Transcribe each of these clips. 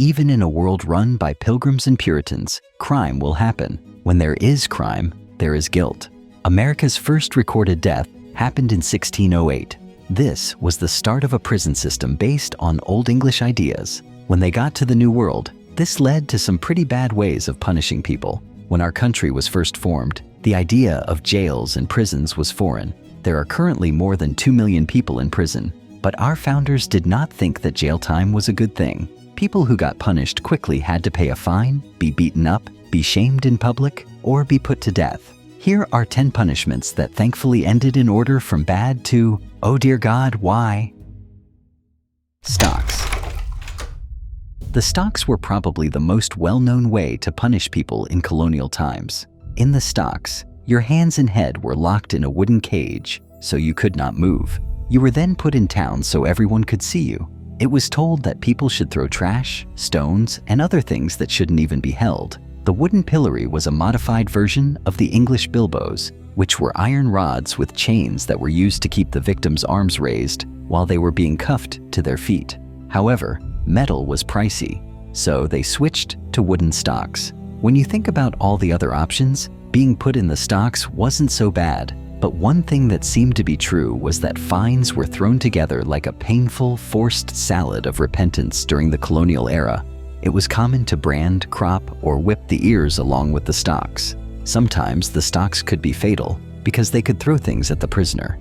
even in a world run by Pilgrims and Puritans, crime will happen. When there is crime, there is guilt. America's first recorded death happened in 1608. This was the start of a prison system based on Old English ideas. When they got to the New World, this led to some pretty bad ways of punishing people. When our country was first formed, the idea of jails and prisons was foreign. There are currently more than 2 million people in prison, but our founders did not think that jail time was a good thing. People who got punished quickly had to pay a fine, be beaten up, be shamed in public, or be put to death. Here are 10 punishments that thankfully ended in order from bad to, oh dear God, why? Stocks. The stocks were probably the most well-known way to punish people in colonial times. In the stocks, your hands and head were locked in a wooden cage, so you could not move. You were then put in town so everyone could see you. It was told that people should throw trash, stones, and other things that shouldn't even be held. The wooden pillory was a modified version of the English bilboes, which were iron rods with chains that were used to keep the victim's arms raised while they were being cuffed to their feet. However, metal was pricey, so they switched to wooden stocks. When you think about all the other options, being put in the stocks wasn't so bad. But one thing that seemed to be true was that fines were thrown together like a painful, forced salad of repentance during the colonial era. It was common to brand, crop, or whip the ears along with the stocks. Sometimes the stocks could be fatal because they could throw things at the prisoner.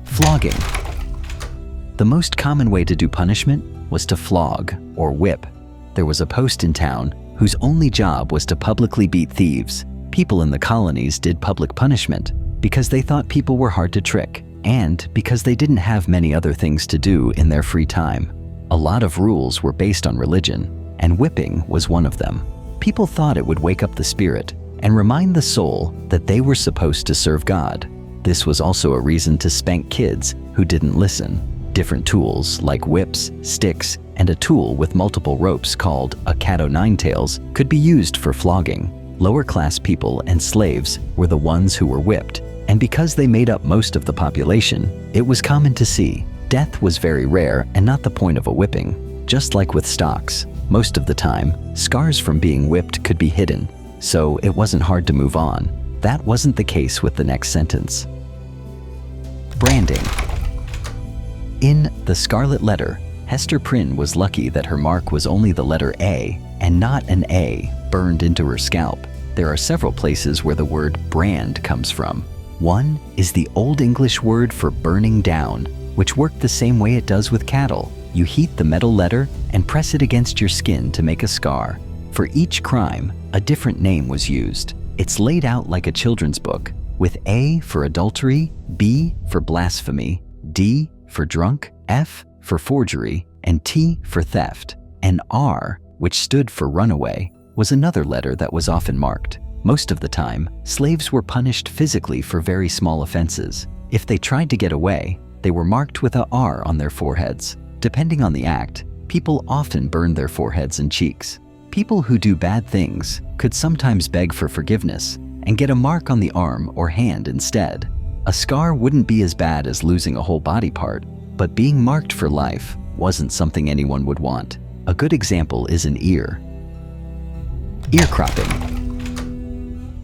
Flogging. The most common way to do punishment was to flog or whip. There was a post in town whose only job was to publicly beat thieves. People in the colonies did public punishment because they thought people were hard to trick and because they didn't have many other things to do in their free time. A lot of rules were based on religion, and whipping was one of them. People thought it would wake up the spirit and remind the soul that they were supposed to serve God. This was also a reason to spank kids who didn't listen. Different tools like whips, sticks, and a tool with multiple ropes called a cat-o'-nine-tails could be used for flogging. Lower-class people and slaves were the ones who were whipped, and because they made up most of the population, it was common to see. Death was very rare and not the point of a whipping. Just like with stocks, most of the time, scars from being whipped could be hidden, so it wasn't hard to move on. That wasn't the case with the next sentence. Branding. In The Scarlet Letter, Hester Prynne was lucky that her mark was only the letter A and not an A burned into her scalp. There are several places where the word brand comes from. One is the Old English word for burning down, which worked the same way it does with cattle. You heat the metal letter and press it against your skin to make a scar. For each crime, a different name was used. It's laid out like a children's book, with A for adultery, B for blasphemy, D for drunk, F for forgery, and T for theft. And R, which stood for runaway, was another letter that was often marked. Most of the time, slaves were punished physically for very small offenses. If they tried to get away, they were marked with a R on their foreheads. Depending on the act, people often burned their foreheads and cheeks. People who do bad things could sometimes beg for forgiveness and get a mark on the arm or hand instead. A scar wouldn't be as bad as losing a whole body part, but being marked for life wasn't something anyone would want. A good example is an ear. Ear cropping.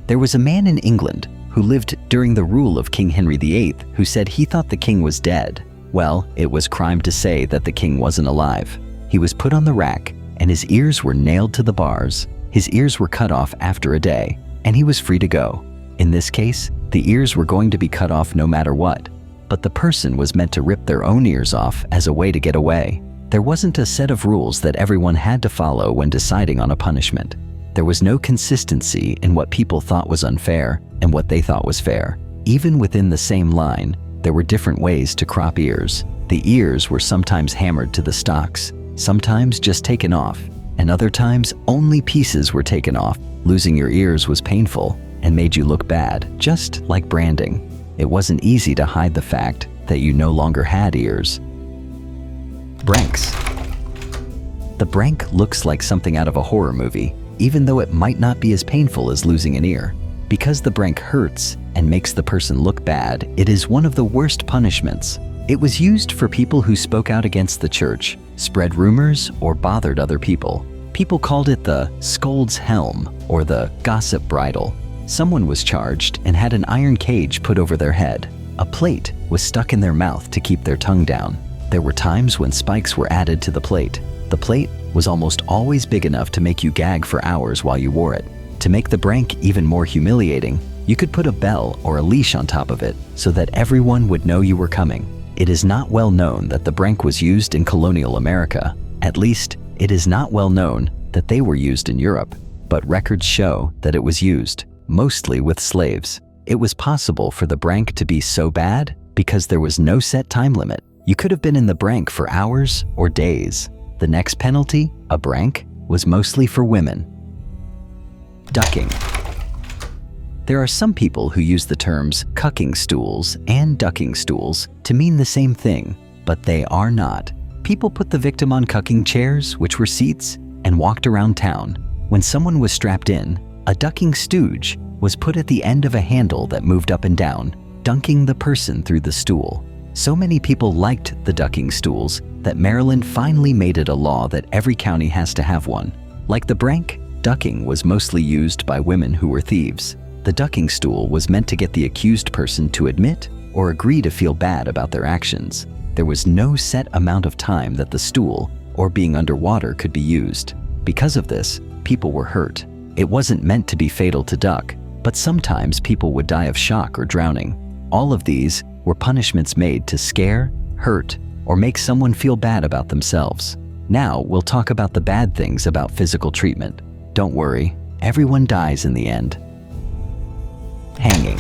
There was a man in England who lived during the rule of King Henry VIII who said he thought the king was dead. Well, it was crime to say that the king wasn't alive. He was put on the rack and his ears were nailed to the bars. His ears were cut off after a day and he was free to go. In this case, the ears were going to be cut off no matter what, but the person was meant to rip their own ears off as a way to get away. There wasn't a set of rules that everyone had to follow when deciding on a punishment. There was no consistency in what people thought was unfair and what they thought was fair. Even within the same line, there were different ways to crop ears. The ears were sometimes hammered to the stocks, sometimes just taken off, and other times only pieces were taken off. Losing your ears was painful and made you look bad, just like branding. It wasn't easy to hide the fact that you no longer had ears. Branks. The brank looks like something out of a horror movie, even though it might not be as painful as losing an ear. Because the brank hurts and makes the person look bad, it is one of the worst punishments. It was used for people who spoke out against the church, spread rumors, or bothered other people. People called it the scold's helm or the gossip bridle. Someone was charged and had an iron cage put over their head. A plate was stuck in their mouth to keep their tongue down. There were times when spikes were added to the plate. The plate was almost always big enough to make you gag for hours while you wore it. To make the brank even more humiliating, you could put a bell or a leash on top of it so that everyone would know you were coming. It is not well known that the brank was used in colonial America. At least, it is not well known that they were used in Europe, but records show that it was used, mostly with slaves. It was possible for the brank to be so bad because there was no set time limit. You could have been in the brank for hours or days. The next penalty, a brank, was mostly for women. Ducking. There are some people who use the terms cucking stools and ducking stools to mean the same thing, but they are not. People put the victim on cucking chairs, which were seats, and walked around town. When someone was strapped in, a ducking stooge was put at the end of a handle that moved up and down, dunking the person through the stool. So many people liked the ducking stools that Maryland finally made it a law that every county has to have one. Like the brank, ducking was mostly used by women who were thieves. The ducking stool was meant to get the accused person to admit or agree to feel bad about their actions. There was no set amount of time that the stool or being underwater could be used. Because of this, people were hurt. It wasn't meant to be fatal to duck, but sometimes people would die of shock or drowning. All of these were punishments made to scare, hurt, or make someone feel bad about themselves. Now we'll talk about the bad things about physical treatment. Don't worry, everyone dies in the end. Hanging.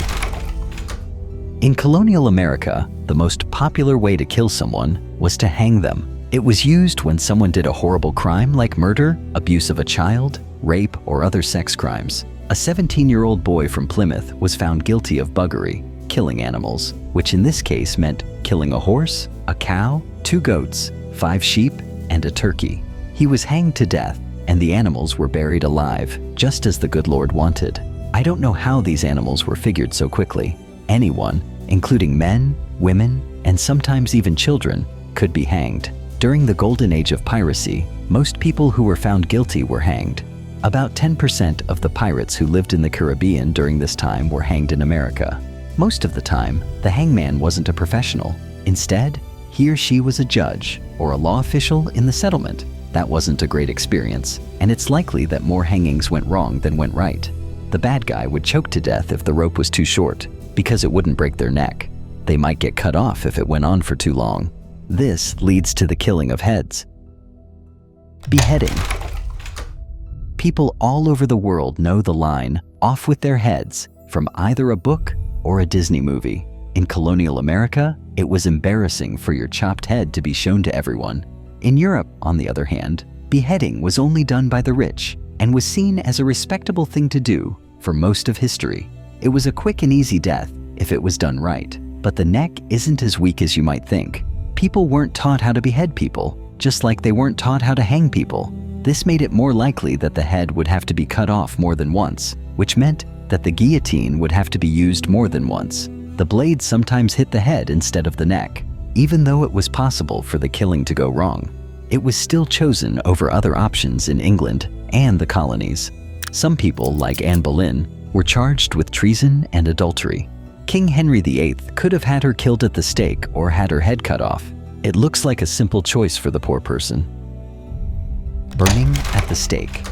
In colonial America, the most popular way to kill someone was to hang them. It was used when someone did a horrible crime like murder, abuse of a child, rape, or other sex crimes. A 17-year-old boy from Plymouth was found guilty of buggery, killing animals, which in this case meant killing a horse, a cow, 2 goats, 5 sheep, and a turkey. He was hanged to death, and the animals were buried alive, just as the good Lord wanted. I don't know how these animals were figured so quickly. Anyone, including men, women, and sometimes even children, could be hanged. During the golden age of piracy, most people who were found guilty were hanged. About 10% of the pirates who lived in the Caribbean during this time were hanged in America. Most of the time, the hangman wasn't a professional. Instead, he or she was a judge or a law official in the settlement. That wasn't a great experience, and it's likely that more hangings went wrong than went right. The bad guy would choke to death if the rope was too short, because it wouldn't break their neck. They might get cut off if it went on for too long. This leads to the killing of heads. Beheading. People all over the world know the line, "off with their heads," from either a book or a Disney movie. In colonial America, it was embarrassing for your chopped head to be shown to everyone. In Europe, on the other hand, beheading was only done by the rich and was seen as a respectable thing to do for most of history. It was a quick and easy death if it was done right, but the neck isn't as weak as you might think. People weren't taught how to behead people, just like they weren't taught how to hang people. This made it more likely that the head would have to be cut off more than once, which meant that the guillotine would have to be used more than once. The blade sometimes hit the head instead of the neck. Even though it was possible for the killing to go wrong, it was still chosen over other options in England and the colonies. Some people, like Anne Boleyn, were charged with treason and adultery. King Henry VIII could have had her killed at the stake or had her head cut off. It looks like a simple choice for the poor person. Burning at the stake.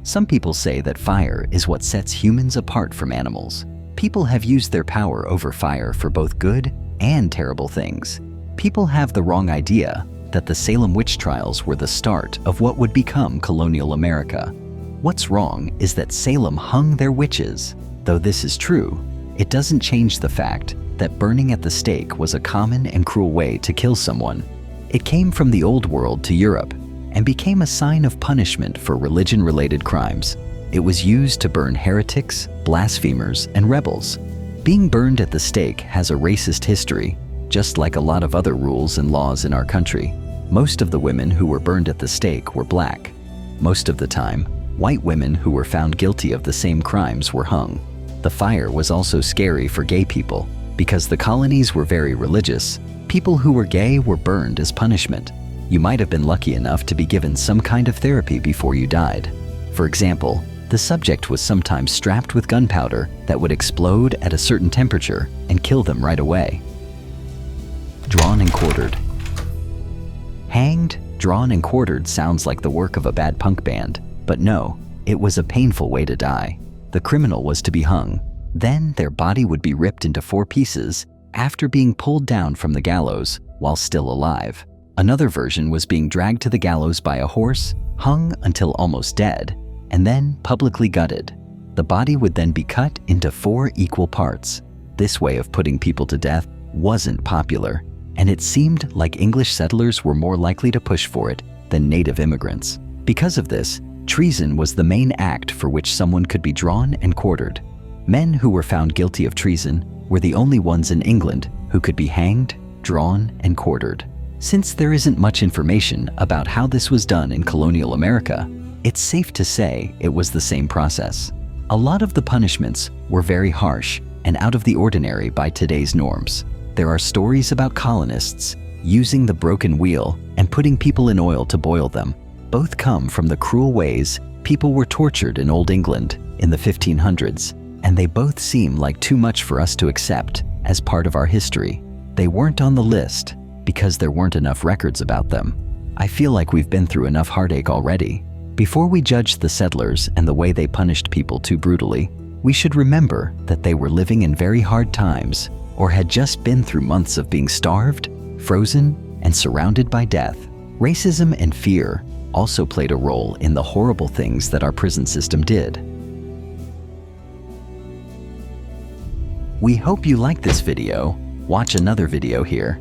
Some people say that fire is what sets humans apart from animals. People have used their power over fire for both good and terrible things. People have the wrong idea that the Salem witch trials were the start of what would become colonial America. What's wrong is that Salem hung their witches. Though this is true, it doesn't change the fact that burning at the stake was a common and cruel way to kill someone. It came from the Old World to Europe and became a sign of punishment for religion-related crimes. It was used to burn heretics, blasphemers, and rebels. Being burned at the stake has a racist history, just like a lot of other rules and laws in our country. Most of the women who were burned at the stake were black. Most of the time, white women who were found guilty of the same crimes were hung. The fire was also scary for gay people. Because the colonies were very religious, people who were gay were burned as punishment. You might have been lucky enough to be given some kind of therapy before you died. For example, the subject was sometimes strapped with gunpowder that would explode at a certain temperature and kill them right away. Drawn and quartered. Hanged, drawn, and quartered sounds like the work of a bad punk band, but no, it was a painful way to die. The criminal was to be hung. Then their body would be ripped into 4 pieces after being pulled down from the gallows while still alive. Another version was being dragged to the gallows by a horse, hung until almost dead, and then publicly gutted. The body would then be cut into 4 equal parts. This way of putting people to death wasn't popular, and it seemed like English settlers were more likely to push for it than native immigrants. Because of this, treason was the main act for which someone could be drawn and quartered. Men who were found guilty of treason were the only ones in England who could be hanged, drawn, and quartered. Since there isn't much information about how this was done in colonial America, it's safe to say it was the same process. A lot of the punishments were very harsh and out of the ordinary by today's norms. There are stories about colonists using the broken wheel and putting people in oil to boil them. Both come from the cruel ways people were tortured in Old England in the 1500s, and they both seem like too much for us to accept as part of our history. They weren't on the list because there weren't enough records about them. I feel like we've been through enough heartache already. Before we judge the settlers and the way they punished people too brutally, we should remember that they were living in very hard times or had just been through months of being starved, frozen, and surrounded by death. Racism and fear also played a role in the horrible things that our prison system did. We hope you liked this video. Watch another video here.